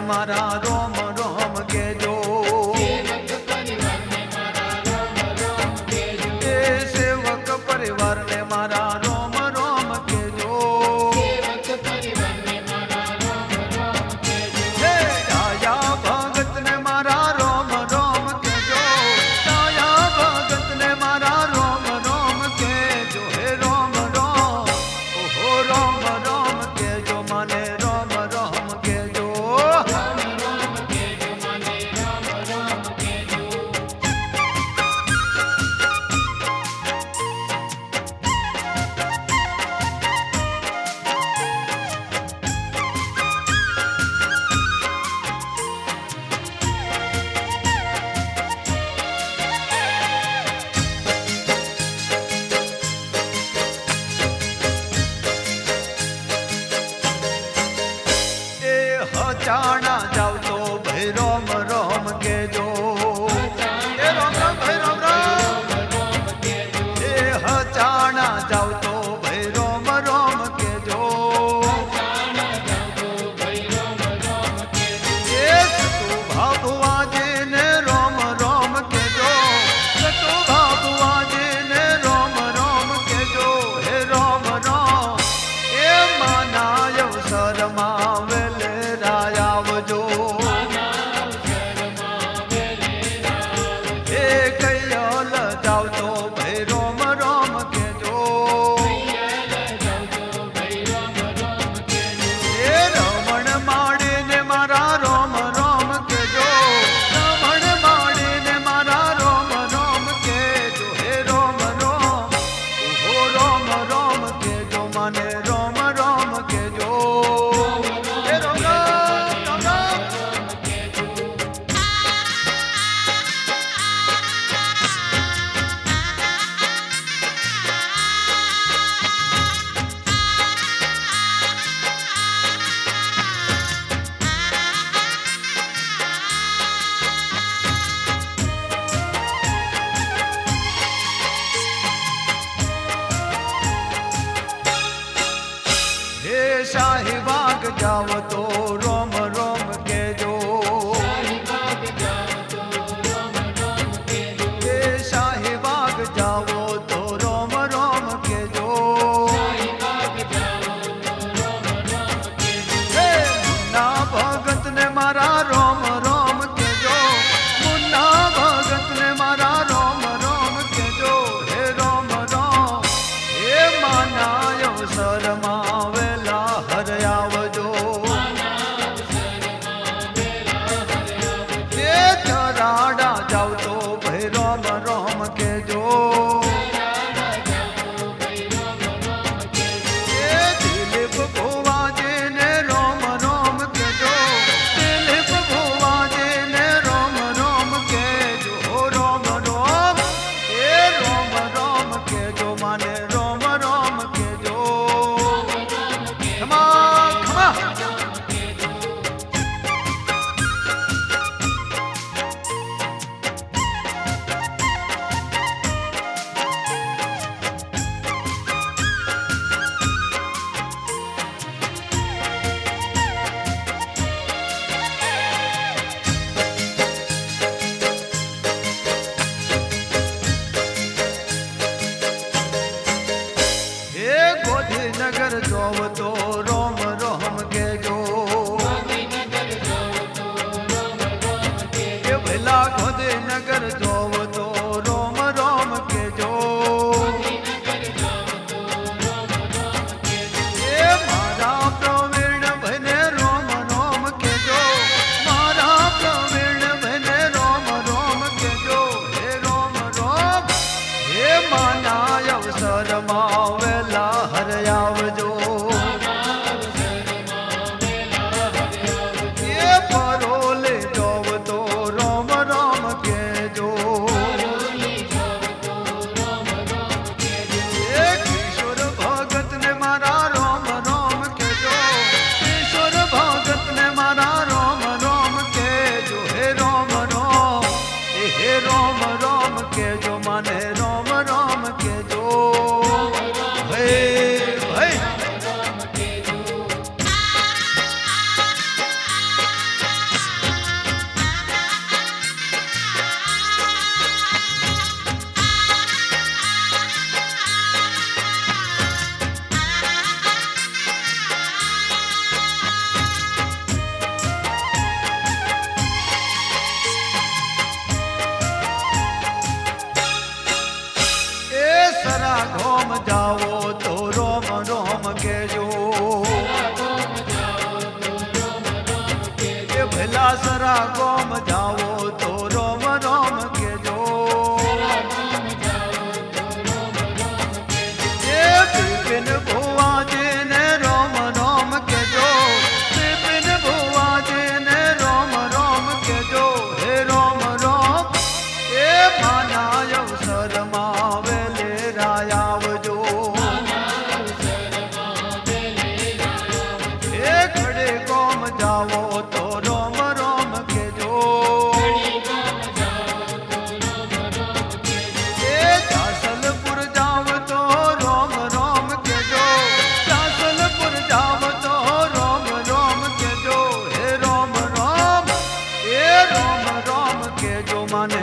मारा रोम रोम के जो सेवक परिवार ने मारा रोम रोम के जो छाया भगत ने मारा रोम रोम के जो छाया भगत ने मारा रोम रोम के जो हे रोम रोम ओहो रोम रोम के जो माने रोम रोम के जो चाणा जाओ तो भाई रोम रोम के जो ए रोम रोम भाई रोम रोम ए चाणा जाओ तो भाई रोम रोम के जो तू भाभुआ जी ने रोम रोम के जो तू भाभुआ जी ने रोम रोम के जो हे रोम रोम ए मानायो शर्मा वेले रायावजो ए कयाल जाओ तो भाई रोम रोम के जो ए रमण माड़ी ने मारा रोम रोम के जो रमण माड़ी ने मारा रोम रोम के जो हे रोम रोम ओ रोम रोम के जो माने रोम रोम के जो हे रोम रोम हे शाही बाग जाओ तो रोम रोम के जो हे शाही बाग जाओ तो रोम रोम के जो हे मुन्ना भगत ने मारा रोम रोम के जो मुन्ना भगत ने मारा रोम रोम के जो हे रोम रोम हे मानायो शर्मा वेला हर आवजो ये चराड़ा जाओ तो भाई रोम रोम के जो ये दिलीप भुआ जी ने रोम रोम के जो दिलीप भुआ जी ने रोम रोम के जो रोम रोम ये रोम रोम के जो माने रोम रोम के जो खमा खमा हे गोधी नगर जोव तो रोम रोम के जो ये भला गोधी नगर जोव तो रोम रोम के जो ये मारा प्रवीण भने रोम रोम के जो मारा प्रवीण भने रोम रोम के जो हे रोम रोम हे मानाय अवसर वेला हर आवजो ये परोले जोव तो रोम रोम के जो ये किशोर भगत ने मारा रोम रोम के जो किशोर भगत ने मारा रोम रोम के जो हे रोम रोम हे रोम रोम के जो माने रोम रोम के जो घोम जाओ तो रोम रोम के जो भला सरा घोम जाओ तो रोम रोम के जो बिपिन भुआ जी ने रोम रोम के जो बिपिन भुआ जी ने रोम रोम के जो हे रोम रोम ए माना अवसर मावे ले रायाव जो हे खड़े गोम जाओ तो रोम रोम के जो हे जासलपुर जाओ तो रोम रोम के जो जासलपुर जाओ तो रोम रोम के जो हे रोम रोम के जो माने